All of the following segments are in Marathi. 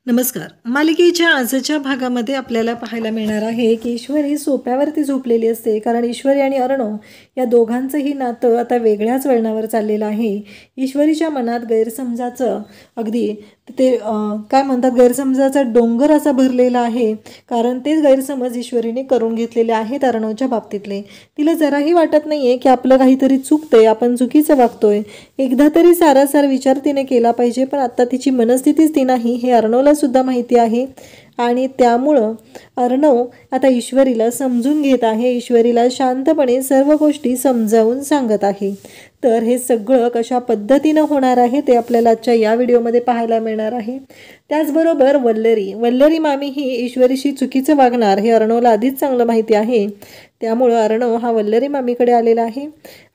नमस्कार. मालिकेच्या आजच्या भागामध्ये आपल्याला पाहायला मिळणार आहे की ईश्वरी सोप्यावरती झोपलेली असते, कारण ईश्वरी आणि अर्णव या दोघांचंही नातं आता वेगळ्याच वळणावर चाललेलं आहे. ईश्वरीच्या मनात गैरसमजाचं अगदी काय म्हणतात, गैरसमजाचा डोंगर असा भरलेला आहे, कारण तेच गैरसमज ईश्वरीने करून घेतलेले आहेत अर्णवच्या बाबतीतले. तिला जराही वाटत नाहीये की आपलं काहीतरी चुकतंय, आपण चुकीचं वागतोय. एकदा तरी सारासार विचार तिने केला पाहिजे, पण आता तिची मनस्थितीच ती नाही हे अर्णवला सुद्धा माहिती आहे. आणि त्यामुळं अर्णव आता ईश्वरीला समजून घेत आहे, ईश्वरीला शांतपणे सर्व गोष्टी समजावून सांगत आहे. तर हे सगळं कशा पद्धतीनं होणार आहे ते आपल्याला आजच्या या व्हिडिओमध्ये पाहायला मिळणार आहे. त्याचबरोबर वल्लरी मामी ही ईश्वरीशी चुकीचं वागणार हे अर्णवला आधीच चांगलं माहिती आहे. त्यामुळं अर्णव हा वल्लरी मामीकडे आलेला आहे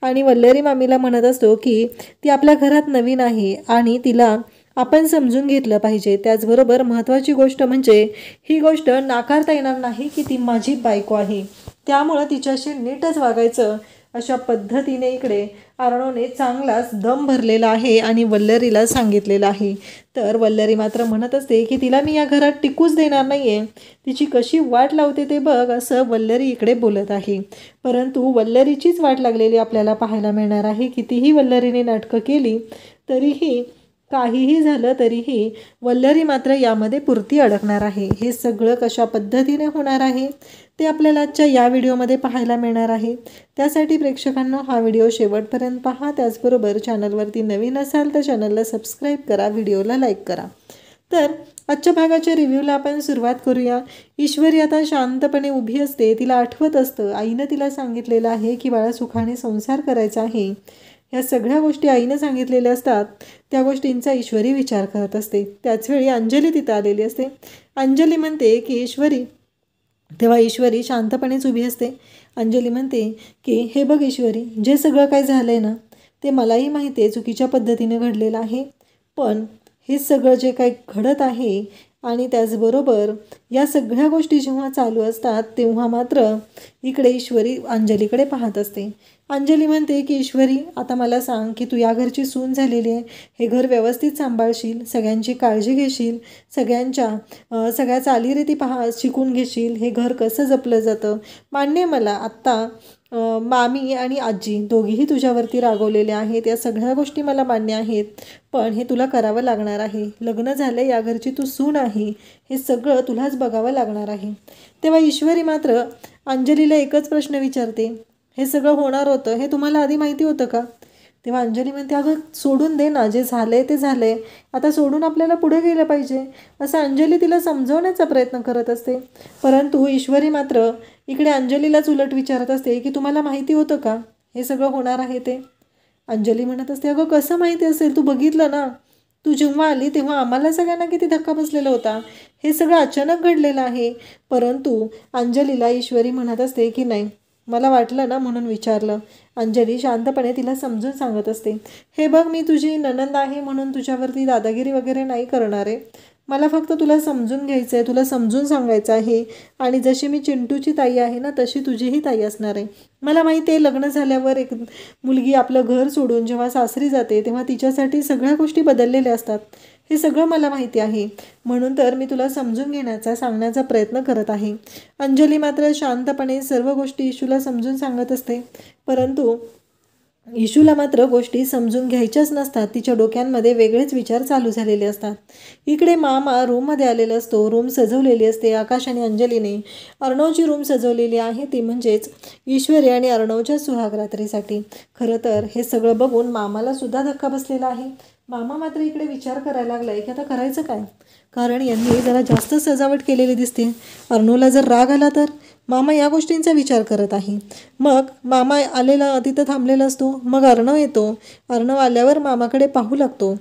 आणि वल्लरी मामीला म्हणत असतो की ती आपल्या घरात नवीन आहे आणि तिला आपण समजून घेतलं पाहिजे. त्याचबरोबर महत्त्वाची गोष्ट म्हणजे ही गोष्ट नाकारता येणार नाही की ती माझी बायको आहे, त्यामुळं तिच्याशी नीटच वागायचं अशा पद्धतीने इकडे अर्णवने चांगलाच दम भरलेला आहे आणि वल्लरीला सांगितलेलं आहे. तर वल्लरी मात्र म्हणत असते की तिला मी या घरात टिकूच देणार नाहीये, तिची कशी वाट लावते ते बघ, असं वल्लरी इकडे बोलत आहे. परंतु वल्लरीचीच वाट लागलेली आपल्याला पाहायला मिळणार आहे. कितीही वल्लरीने नाटकं केली तरीही, काहीही झालं तरीही वल्लरी मात्र यामध्ये पुरती अडकणार आहे. हे सगळं कशा पद्धतीने होणार आहे ते आपल्याला आजच्या या व्हिडिओमध्ये पाहायला मिळणार आहे. त्यासाठी प्रेक्षकांना हा व्हिडिओ शेवटपर्यंत पहा. त्याचबरोबर चॅनलवरती नवीन असाल तर चॅनलला सबस्क्राईब करा, व्हिडिओला लाईक करा. तर आजच्या भागाच्या रिव्ह्यूला आपण सुरुवात करूया. ईश्वरी आता शांतपणे उभी असते. तिला आठवत असतं आईनं तिला सांगितलेलं आहे की बाळा सुखाने संसार करायचा आहे. ह्या सगळ्या गोष्टी आईनं सांगितलेल्या असतात, त्या गोष्टींचा ईश्वरी विचार करत असते. त्याचवेळी अंजली तिथं आलेली असते. अंजली म्हणते की ईश्वरी, तेव्हा ईश्वरी शांतपणेच उभी असते. अंजली म्हणते की हे बघ ईश्वरी, जे सगळं काय झालं आहे ना ते मलाही माहिती आहे चुकीच्या पद्धतीने घडलेलं आहे, पण हे सगळं जे काही घडत आहे आणि त्याचबरोबर या सगळ्या गोष्टी जेव्हा चालू असतात तेव्हा मात्र इकडे ईश्वरी अंजलीकडे पाहत असते. अंजली म्हणते की ईश्वरी, आता मला सांग की तू या घरची सून झालेली आहे, हे घर व्यवस्थित सांभाळशील, सगळ्यांची काळजी घेशील, सगळ्या चालीरीती शिकून घेशील, हे घर कसं जपलं जातं. मान्य मला आत्ता मामी आणि आजी दोघीही तुझ्यावरती रागवलेले आहेत, या सगळ्या गोष्टी मला मान्य आहेत, पण हे तुला करावं लागणार आहे. लग्न झालं, या घरची तू सून आहे, हे सगळं तुलाच बघावं लागणार आहे. तेव्हा ईश्वरी मात्र अंजलीला एकच प्रश्न विचारते, हे सगळं होणार होतं हे तुम्हाला आधी माहिती होतं का? तेव्हा अंजली म्हणते अगं सोडून दे ना, जे झालंय ते झालंय, आता सोडून आपल्याला पुढे गेलं पाहिजे, असं अंजली तिला समजवण्याचा प्रयत्न करत असते. परंतु ईश्वरी मात्र इकडे अंजलीलाच उलट विचारत असते की तुम्हाला माहिती होतं का हे सगळं होणार आहे ते? अंजली म्हणत असते अगं कसं माहिती असेल, तू बघितलं ना, तू जेव्हा आली तेव्हा आम्हाला सगळ्यांना किती धक्का बसलेला होता, हे सगळं अचानक घडलेलं आहे. परंतु अंजलीला ईश्वरी म्हणत असते की नाही, मला वाटलं ना म्हणून विचारलं. अंजली शांतपणे तिला समजून सांगत असते, हे बघ मी तुझी नणंद आहे म्हणून तुझ्यावरती दादागिरी वगैरे नाही करणार आहे, मला फक्त तुला समजून घ्यायचं आहे, तुला समजून सांगायचं आहे. आणि जशी मी चिंटूची ताई आहे ना तशी तुझीही ताई असणार आहे. मला माहिती आहे लग्न झाल्यावर एक मुलगी आपलं घर सोडून जेव्हा सासरी जाते तेव्हा तिच्यासाठी सगळ्या गोष्टी बदललेल्या असतात, हे सगळं मला माहिती आहे, म्हणून तर मी तुला समजून सांगण्याचा प्रयत्न करत आहे. अंजली मात्र शांतपणे सर्व गोष्टी इशूला समजून सांगत असते. परंतु इशूला मात्र गोष्टी समजून घ्यायच्याच नसतात, तिच्या डोक्यांमध्ये वेगळेच विचार चालू झालेले असतात. इकडे मामा रूममध्ये आलेला असतो, रूम सजवलेली असते. आकाश आणि अंजलीने अर्णवची रूम सजवलेली आहे, ती म्हणजेच ईश्वरी आणि अर्णवच्या सुहागरात्रीसाठी. खरं तर हे सगळं बघून मामाला सुद्धा धक्का बसलेला आहे. मामा मात्र इकडे विचार करायला लागलाय की आता करायचं काय, कारण यांनी जरा जास्त सजावट केलेली दिसते. अर्णवला जर राग आला तर मामा या गोष्टींचा विचार करत आहे. मग मामा आलेला तिथं थांबलेला असतो, मग अर्णव येतो. अर्णव आल्यावर मामाकडे पाहू लागतो.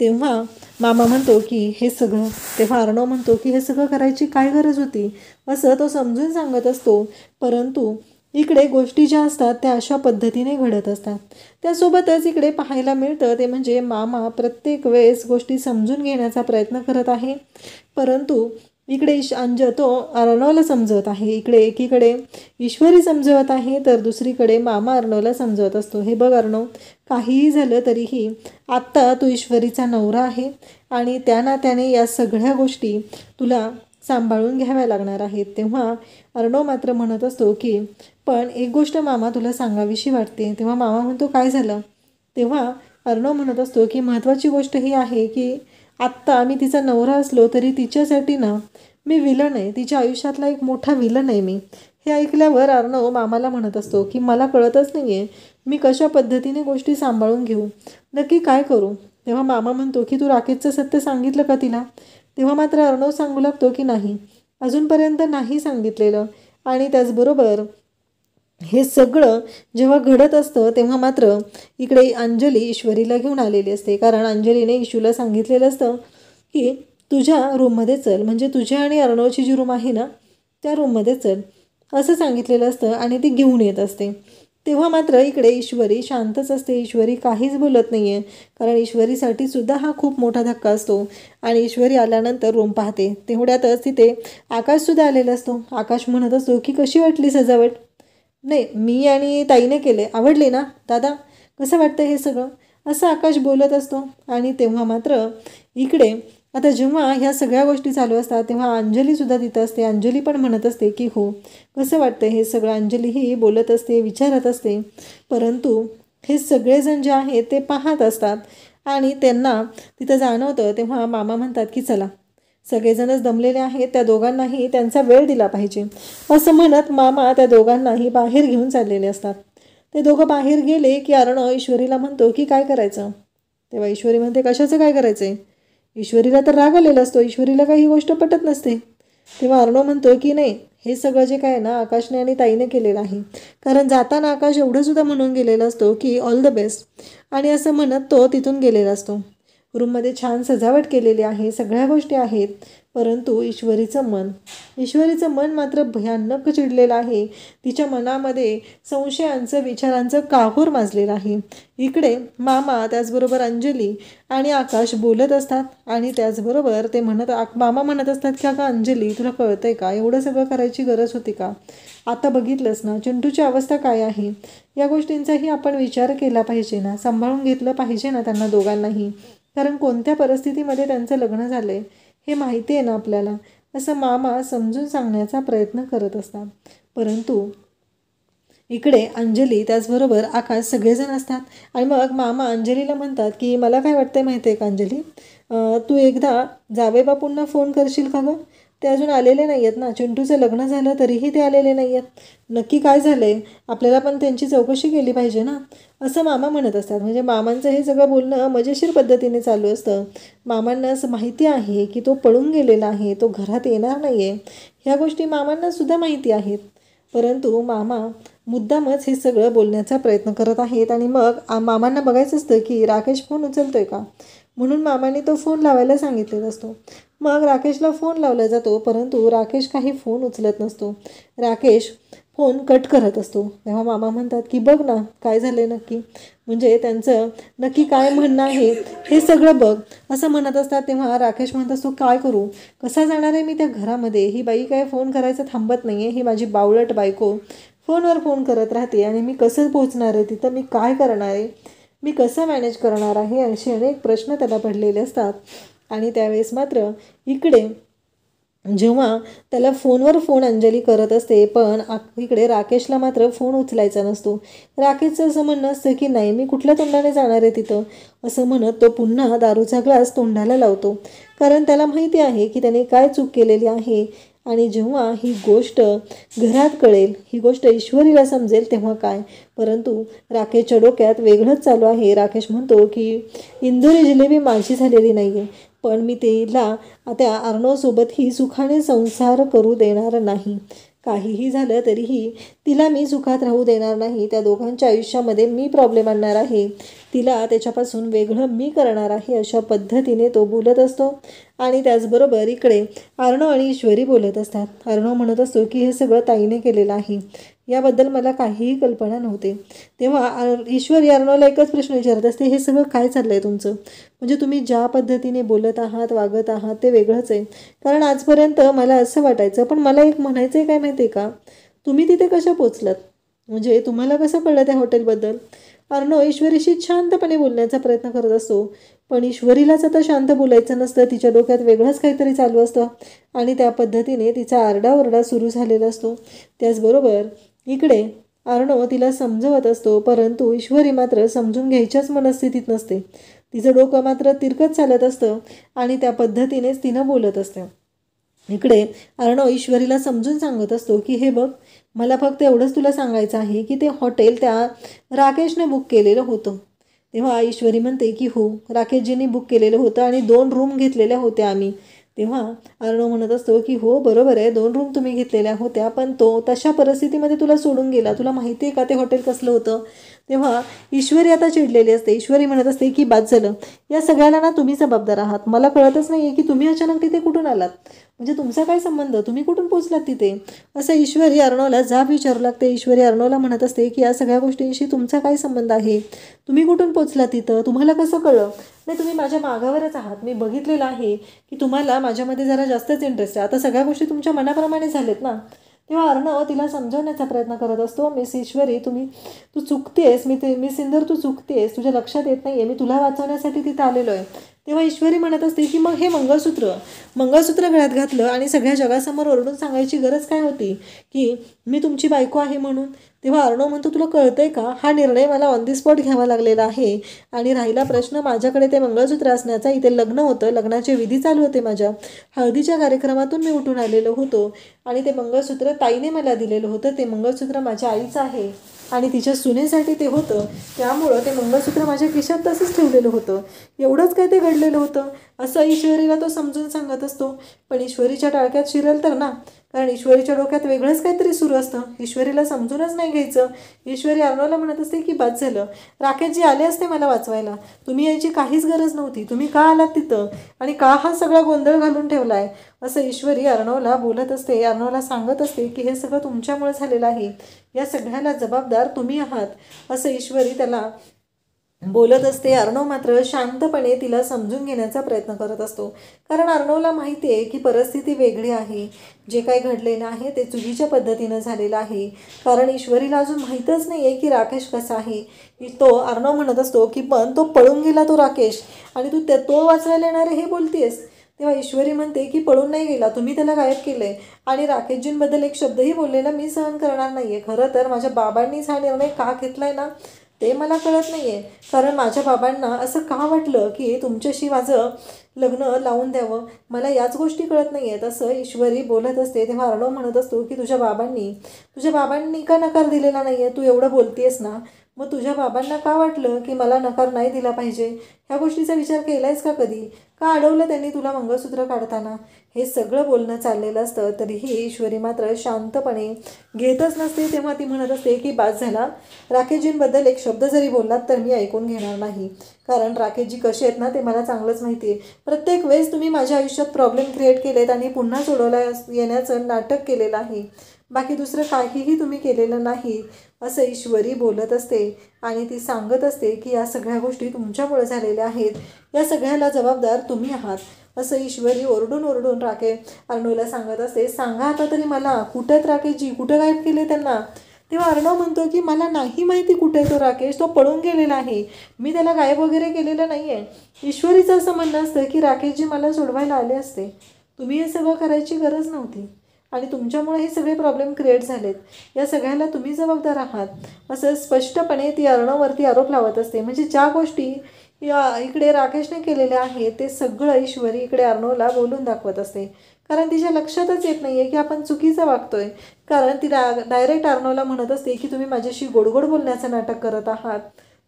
तेव्हा मामा म्हणतो की हे सगळं, तेव्हा अर्णव म्हणतो की हे सगळं करायची काय गरज होती, असं तो समजून सांगत असतो. परंतु इकडे गोष्टी ज्या असतात त्या अशा पद्धतीने घडत असतात. त्यासोबतच इकडे पाहायला मिळतं ते म्हणजे मामा प्रत्येक वेळेस गोष्टी समजून घेण्याचा प्रयत्न करत आहे, परंतु इकडे तो अर्णवला समजवत आहे. इकडे एकीकडे ईश्वरी समजवत आहे तर दुसरीकडे मामा अर्णवला समजवत असतो. हे बघ अर्णव, काहीही झालं तरीही आत्ता तू ईश्वरीचा नवरा आहे आणि त्या नात्याने या सगळ्या गोष्टी तुला सांभाळून घ्याव्या लागणार आहेत. तेव्हा अर्णव मात्र म्हणत असतो की पण एक गोष्ट मामा तुला सांगावीशी वाटते. तेव्हा मामा म्हणतो काय झालं. तेव्हा अर्णव म्हणत असतो की महत्त्वाची गोष्ट ही आहे की आत्ता मी तिचा नवरा असलो तरी तिच्यासाठी ना मी विलन आहे, तिच्या आयुष्यातला एक मोठा विलन आहे मी. हे ऐकल्यावर अर्णव मामाला म्हणत असतो की मला कळतच नाही आहे मी कशा पद्धतीने गोष्टी सांभाळून घेऊ, नक्की काय करू. तेव्हा मामा म्हणतो की तू राकेशचं सत्य सांगितलं का तिला. तेव्हा मात्र अर्णव सांगू लागतो की नाही, अजूनपर्यंत नाही सांगितलेलं. आणि त्याचबरोबर हे सगळं जेव्हा घडत असतं तेव्हा मात्र इकडे अंजली ईश्वरीला घेऊन आलेली असते. कारण अंजलीने ईशूला सांगितलेलं असतं की तुझ्या रूममध्ये चल, म्हणजे तुझ्या आणि अर्णवची जी रूम आहे ना त्या रूममध्ये चल असं सांगितलेलं असतं आणि ती घेऊन येत असते. तेव्हा मात्र इकडे ईश्वरी शांतच असते. ईश्वरी काहीच बोलत नाही आहे कारण ईश्वरीसाठी सुद्धा हा खूप मोठा धक्का असतो. आणि ईश्वरी आल्यानंतर रूम पाहते तेवढ्यातच तिथे आकाशसुद्धा आलेला असतो. आकाश म्हणत असतो की कशी वाटली सजावट. नाही, मी आणि ताईने केले, आवडले ना दादा, कसं वाटतं हे सगळं, असं आकाश बोलत असतो. आणि तेव्हा मात्र इकडे आता जेव्हा ह्या सगळ्या गोष्टी चालू असतात तेव्हा अंजलीसुद्धा तिथं असते. अंजली पण म्हणत असते की हो कसं वाटतं हे सगळं. अंजलीही बोलत असते, विचारत असते. परंतु हे सगळेजण जे आहेत ते पाहत असतात आणि त्यांना तिथं जाणवतं. तेव्हा मामा म्हणतात की चला, सगळेजणच दमलेले आहेत, त्या दोघांनाही त्यांचा वेळ दिला पाहिजे असं म्हणत मामा त्या दोघांनाही बाहेर घेऊन चाललेले असतात. ते दोघं बाहेर गेले की अर्णव ईश्वरीला म्हणतो की काय करायचं. तेव्हा ईश्वरी म्हणते कशाचं काय करायचं आहे. ईश्वरीला तर राग आलेला असतो, ईश्वरीला काही गोष्ट पटत नसते. तेव्हा अर्णव म्हणतो की नाही, हे सगळं जे काय ना आकाशने आणि ताईने केलेलं आहे. कारण जाताना आकाश एवढंसुद्धा म्हणून गेलेला असतो की ऑल द बेस्ट, आणि असं म्हणत तो तिथून गेलेला असतो. रूममध्ये छान सजावट केलेली आहे, सगळ्या गोष्टी आहेत. परंतु ईश्वरीचं मन मात्र भयानक चिडलेलं आहे. तिच्या मनामध्ये संशयांचं विचारांचं काहूर माजलेलं आहे. इकडे मामा त्याचबरोबर अंजली आणि आकाश बोलत असतात आणि त्याचबरोबर मामा म्हणत असतात की अगं अंजली, तुला कळतंय का, एवढं सगळं करायची गरज होती का. आता बघितलंस ना चिंटूची अवस्था काय आहे, या गोष्टींचाही आपण विचार केला पाहिजे ना, सांभाळून घेतलं पाहिजे ना त्यांना दोघांनाही. कारण कोणत्या परिस्थितीमध्ये त्यांचं लग्न झालं आहे हे माहिती आहे ना आपल्याला, असं मामा समजून सांगण्याचा प्रयत्न करत असतात. परंतु इकडे अंजली त्याचबरोबर आकाश सगळेजण असतात. आणि मग मामा अंजलीला म्हणतात की मला काय वाटतंय माहिती आहे का अंजली, तू एकदा जावेबापूंना फोन करशील का गं. ते अजून आलेले नाही आहेत ना, चिंटूचं लग्न झालं तरीही ते आलेले नाही आहेत. नक्की काय झालं आहे, आपल्याला पण त्यांची चौकशी केली पाहिजे ना, असं मामा म्हणत असतात. म्हणजे मामांचं हे सगळं बोलणं मजेशीर पद्धतीने चालू असतं. मामांना असं माहिती आहे की तो पळून गेलेला आहे, तो घरात येणार नाही आहे, ह्या गोष्टी मामांनासुद्धा माहिती आहेत. परंतु मामा मुद्दामच हे सगळं बोलण्याचा प्रयत्न करत आहेत. आणि मग मामांना बघायचं असतं की राकेश फोन उचलतोय का, म्हणून मामाने तो फोन लावायला सांगितलेला असतो. मग राकेशला फोन लावला जातो परंतु राकेश काही फोन उचलत नसतो. राकेश फोन कट करत असतो. तेव्हा मामा म्हणतात की बघ ना काय झालं नक्की, म्हणजे त्यांचं नक्की काय म्हणणं आहे हे सगळं बघ असं म्हणत असतात. तेव्हा राकेश म्हणत असतो काय करू, कसा जाणार आहे मी त्या घरामध्ये, ही बाई काय फोन करायचं थांबत नाही आहे, ही माझी बावळट बायको फोनवर फोन करत राहते आणि मी कसं पोहोचणार आहे तिथं, मी काय करणार आहे, मी कसं मॅनेज करणार आहे, असे अनेक प्रश्न त्याला पडलेले असतात. आणि त्यावेळेस मात्र इकडे जेव्हा त्याला फोन अंजली करत असते पण इकडे राकेशला मात्र फोन उचलायचा नसतो. राकेशचं असं म्हणणं असतं की नाही, मी कुठल्या तोंडाने जाणार आहे तिथं, असं म्हणत तो पुन्हा दारूचा ग्लास तोंडाला लावतो. कारण त्याला माहिती आहे की त्याने काय चूक केलेली आहे. आणि जेव्हा ही गोष्ट घरात कळेल, ही गोष्ट ईश्वरीला समजेल तेव्हा काय. परंतु राकेशच्या डोक्यात वेगळंच चालू आहे. राकेश म्हणतो की इंदुरी जिलेबी माझी झालेली नाही आहे, पण मी तिला त्या अर्णवसोबतही सुखाने संसार करू देणार नाही. काहीही झालं तरीही तिला मी सुखात राहू देणार नाही. त्या दोघांच्या आयुष्यामध्ये मी प्रॉब्लेम आणणार आहे, तिला त्याच्यापासून वेगळं मी करणार आहे, अशा पद्धतीने तो बोलत असतो. आणि त्याचबरोबर इकडे अर्णव आणि ईश्वरी बोलत असतात. अर्णव म्हणत असतो की हे सगळं ताईने केलेलं आहे. याबद्दल मला काहीही कल्पना नव्हते. तेव्हा ईश्वरी अर्णवला एकच प्रश्न विचारत असते, हे सगळं काय चाललंय तुमचं? म्हणजे तुम्ही ज्या पद्धतीने बोलत आहात, वागत आहात ते वेगळंच आहे. कारण आजपर्यंत मला असं वाटायचं, पण मला एक म्हणायचं आहे काय माहिती आहे का, तुम्ही तिथे कशा पोचलात? म्हणजे तुम्हाला कसं कळलं त्या हॉटेलबद्दल? अर्णव ईश्वरीशी शांतपणे बोलण्याचा प्रयत्न करत असतो, पण ईश्वरीलाच आता शांत बोलायचं नसतं. तिच्या डोक्यात वेगळंच काहीतरी चालू असतं आणि त्या पद्धतीने तिचा आरडाओरडा सुरू झालेला असतो. त्याचबरोबर इकडे अर्णव तिला समजवत असतो, परंतु ईश्वरी मात्र समजून घ्यायच्याच मनस्थितीत नसते. तिचं डोकं मात्र तिरकत चालत असतं आणि त्या पद्धतीनेच तिनं बोलत असते. इकडे अर्णव ईश्वरीला समजून सांगत असतो की हे बघ, मला फक्त एवढंच तुला सांगायचं आहे की ते हॉटेल त्या राकेशने बुक केलेलं होतं. तेव्हा ईश्वरी म्हणते की हो, राकेशजींनी बुक केलेलं होतं आणि 2 रूम घेतलेल्या होत्या आम्ही. तेव्हा अर्णव म्हणत असतो की हो बरोबर आहे, 2 रूम तुम्ही घेतलेल्या होत्या, पण तो तशा परिस्थितीमध्ये तुला सोडून गेला. तुला माहिती आहे का ते हॉटेल कसलं होतं? तेव्हा ईश्वरी आता चिडलेली असते. ईश्वरी म्हणत असते की बाद झालं, या सगळ्याला ना तुम्ही जबाबदार आहात. मला कळतच नाही आहे की तुम्ही अचानक तिथे कुठून आलात? म्हणजे तुमचा काय संबंध? तुम्ही कुठून पोचलात तिथे? असं ईश्वरी अर्णवला जाब विचारू लागते. ईश्वरी अर्णवला म्हणत असते की या सगळ्या गोष्टींशी तुमचा काय संबंध आहे? तुम्ही कुठून पोचलात तिथं? तुम्हाला कसं कळलं? नाही, तुम्ही माझ्या मागावरच आहात. मी बघितलेलं आहे की तुम्हाला माझ्यामध्ये जरा जास्तच इंटरेस्ट आहे. आता सगळ्या गोष्टी तुमच्या मनाप्रमाणे झालेत ना. तेव्हा अर्णव तिला समजवण्याचा प्रयत्न करत असतो, मिस ईश्वरी तू चुकतेस. मी सिंदर तू चुकतेस, तुझ्या लक्षात येत नाही आहे, मी तुला वाचवण्यासाठी तिथं आलेलो आहे. तेव्हा ईश्वरी म्हणत असते की मग हे मंगळसूत्र गळ्यात घातलं आणि सगळ्या जगासमोर ओरडून सांगायची गरज काय होती की मी तुमची बायको आहे म्हणून? तेव्हा अर्णव म्हणतो, तुला कळतंय का, हा निर्णय मला ऑन दी स्पॉट घ्यावा लागलेला आहे. आणि राहिला प्रश्न माझ्याकडे ते मंगळसूत्र असण्याचा, इथे लग्न होतं, लग्नाचे विधी चालू होते, माझ्या हळदीच्या कार्यक्रमातून मी उठून आलेलो होतो आणि ते मंगळसूत्र ताईने मला दिलेलं होतं. ते मंगळसूत्र माझ्या आईचं आहे आणि तिच्या सुनेसाठी ते होतं, त्यामुळं ते मंगळसूत्र माझ्या खिशात तसंच ठेवलेलं होतं. एवढंच काय ते घडलेलं होतं असं ईश्वरीला तो समजून सांगत असतो. पण ईश्वरीच्या टाळक्यात शिरल तर ना, कारण ईश्वरीच्या डोक्यात वेगळंच काहीतरी सुरू असतं. ईश्वरीला समजूनच नाही घ्यायचं. ईश्वरी अर्णवला म्हणत असते की बाद झालं, राकेशजी आले असते मला वाचवायला, तुम्ही यायची काहीच गरज नव्हती. तुम्ही का आलात तिथं आणि का हा सगळा गोंधळ घालून ठेवला आहे? असं ईश्वरी अर्णवला बोलत असते, अर्णवला सांगत असते की हे सगळं तुमच्यामुळे झालेलं आहे, या सगळ्याला जबाबदार तुम्ही आहात, असं ईश्वरी त्याला बोलत असते. अर्णव मात्र शांतपणे तिला समजून घेण्याचा प्रयत्न करत असतो, कारण अर्णवला माहिती आहे की परिस्थिती वेगळी आहे. जे काही घडलेलं आहे ते चुकीच्या पद्धतीनं झालेलं आहे, कारण ईश्वरीला अजून माहीतच नाही आहे की राकेश कसा आहे. तो अर्णव म्हणत असतो की पण तो पळून गेला तो राकेश, आणि तू तो वाचवायला येणार हे बोलतेस. तेव्हा ईश्वरी म्हणते की पळून नाही गेला, तुम्ही त्याला गायब केलं आहे आणि राकेशजींबद्दल एक शब्दही बोललेला मी सहन करणार नाही आहे. खरं तर माझ्या बाबांनीच हा निर्णय का घेतला आहे ना ते मला कळत नाही आहे, कारण माझ्या बाबांना असं का वाटलं की तुमच्याशी माझं लग्न लावून द्यावं, मला याच गोष्टी कळत नाही आहेत, असं ईश्वरी बोलत असते. तेव्हा अर्णव म्हणत असतो की तुझ्या बाबांनी का नकार दिलेला नाही आहे? तू एवढं बोलतेस ना, मग तुझ्या बाबांना का वाटलं की मला नकार नाही दिला पाहिजे? ह्या गोष्टीचा विचार केला आहेस का कधी? का अडवलं त्यांनी तुला मंगळसूत्र काढताना? हे सगळं बोलणं चाललेलं असतं, तरीही ईश्वरी मात्र शांतपणे घेतच नसते. तेव्हा ती म्हणत असते की बाद झाला, राकेशजींबद्दल एक शब्द जरी बोललात तर मी ऐकून घेणार नाही, कारण राकेशजी कसे आहेत ना ते मला चांगलंच माहिती आहे. प्रत्येक वेळेस तुम्ही माझ्या आयुष्यात प्रॉब्लेम क्रिएट केलेत आणि पुन्हा सोडवला येण्याचं नाटक केलेलं आहे, बाकी दुसरं काहीही तुम्ही केलेलं नाही, असं ईश्वरी बोलत असते. आणि ती सांगत असते की या सगळ्या गोष्टी तुमच्यामुळे झालेल्या आहेत, या सगळ्याला जबाबदार तुम्ही आहात, असं ईश्वरी ओरडून अर्णवला सांगत असते. सांगा आता तरी मला, कुठे आहेत राकेशजी, कुठं गायब केले त्यांना? तेव्हा अर्णव म्हणतो की मला नाही माहिती कुठे आहे तो राकेश, तो पळून गेलेला आहे, मी त्याला गायब वगैरे केलेलं नाही आहे. ईश्वरीचं असं म्हणणं असतं की राकेशजी मला सोडवायला आले असते, तुम्ही हे सगळं करायची गरज नव्हती आणि तुमच्यामुळे हे सगळे प्रॉब्लेम क्रिएट झालेत, या सगळ्याला तुम्ही जबाबदार आहात, असं स्पष्टपणे ती अर्णववरती आरोप लावत असते. म्हणजे ज्या गोष्टी इकडे राकेशने केलेल्या आहेत ते सगळं ईश्वरी इकडे अर्णवला बोलून दाखवत असते, कारण तिच्या लक्षातच येत नाही आहे की आपण चुकीचं वागतोय. कारण ती डायरेक्ट अर्णवला म्हणत असते की तुम्ही माझ्याशी गोडगोड बोलण्याचं नाटक करत आहात,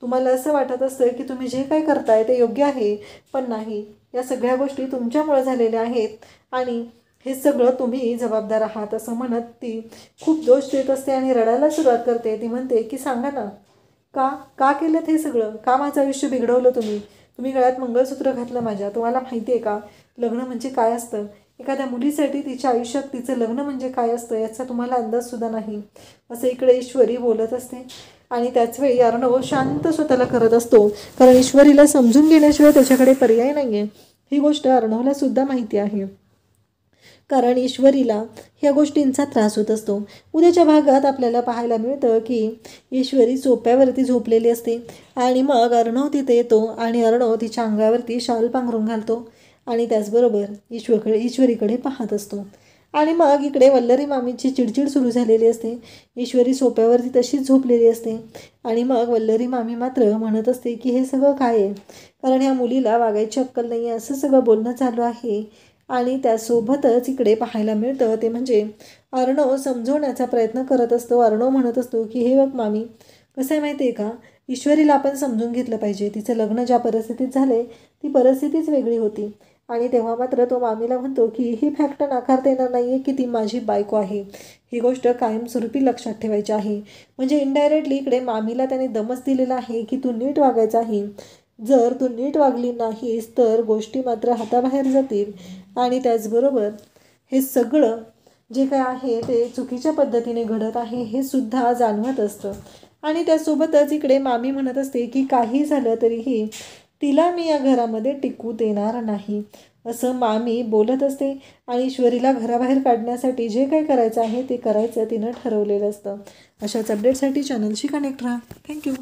तुम्हाला असं वाटत असतं की तुम्ही जे काय करताय ते योग्य आहे, पण नाही, या सगळ्या गोष्टी तुमच्यामुळे झालेल्या आहेत आणि हे सगळं तुम्ही जबाबदार आहात, असं म्हणत ती खूप दोष देत असते आणि रडायला सुरुवात करते. ती म्हणते की सांगा ना, का केलं हे सगळं, का माझं आयुष्य बिघडवलं तुम्ही? तुम्ही गळ्यात मंगळसूत्र घातलं माझ्या, तुम्हाला माहिती आहे का लग्न म्हणजे काय असतं? एखाद्या मुलीसाठी तिच्या आयुष्यात तिचं लग्न म्हणजे काय असतं याचा तुम्हाला अंदाजसुद्धा नाही, असं इकडे ईश्वरी बोलत असते. आणि त्याचवेळी अर्णव शांत स्वतःला करत असतो, कारण ईश्वरीला समजून घेण्याशिवाय त्याच्याकडे पर्याय नाही आहे. ही गोष्ट अर्णवला सुद्धा माहिती आहे, कारण ईश्वरीला ह्या गोष्टींचा त्रास होत असतो. उद्याच्या भागात आपल्याला पाहायला मिळतं की ईश्वरी सोप्यावरती झोपलेली असते आणि मग अर्णव तिथे येतो आणि अर्णव तिच्या अंगावरती शाल पांघरून घालतो आणि त्याचबरोबर ईश्वरीकडे पाहत असतो. आणि मग इकडे वल्लरी मामीची चिडचिड सुरू झालेली असते. ईश्वरी सोप्यावरती तशीच झोपलेली असते आणि मग वल्लरी मामी मात्र म्हणत असते की हे सगळं काय आहे, कारण ह्या मुलीला वागायची अक्कल नाही आहे, असं सगळं बोलणं चालू आहे. आणि त्यासोबतच इकडे पाहायला मिळतं ते म्हणजे अर्णव समजवण्याचा प्रयत्न करत असतो. अर्णव म्हणत असतो की हे बघ मामी, कसं आहे माहिती आहे का, ईश्वरीला आपण समजून घेतलं पाहिजे. तिचं लग्न ज्या परिस्थितीत झाले ती परिस्थितीच वेगळी होती. आणि तेव्हा मात्र तो मामीला म्हणतो की ही फॅक्ट नाकारता येणार नाही आहे की ती माझी बायको आहे. ही गोष्ट कायमस्वरूपी लक्षात ठेवायची आहे. म्हणजे इनडायरेक्टली इकडे मामीला त्याने दमच दिलेला आहे की तू नीट वागायचं आहे. जर तू नीट वागली नाहीस तर गोष्टी मात्र हाताबाहेर जातील. आणि त्याचबरोबर हे सगळं जे काय आहे ते चुकीच्या पद्धतीने घडत आहे हे सुद्धा जाणवत असतं. आणि त्यासोबतच इकडे मामी म्हणत असते की काही झालं तरीही तिला मी या घरामध्ये टिकू देणार नाही, असं मामी बोलत असते. आणि ईश्वरीला घराबाहेर काढण्यासाठी जे काही करायचं आहे ते करायचं तिनं ठरवलेलं असतं. अशाच अपडेटसाठी चॅनलशी कनेक्ट राहा. थँक्यू.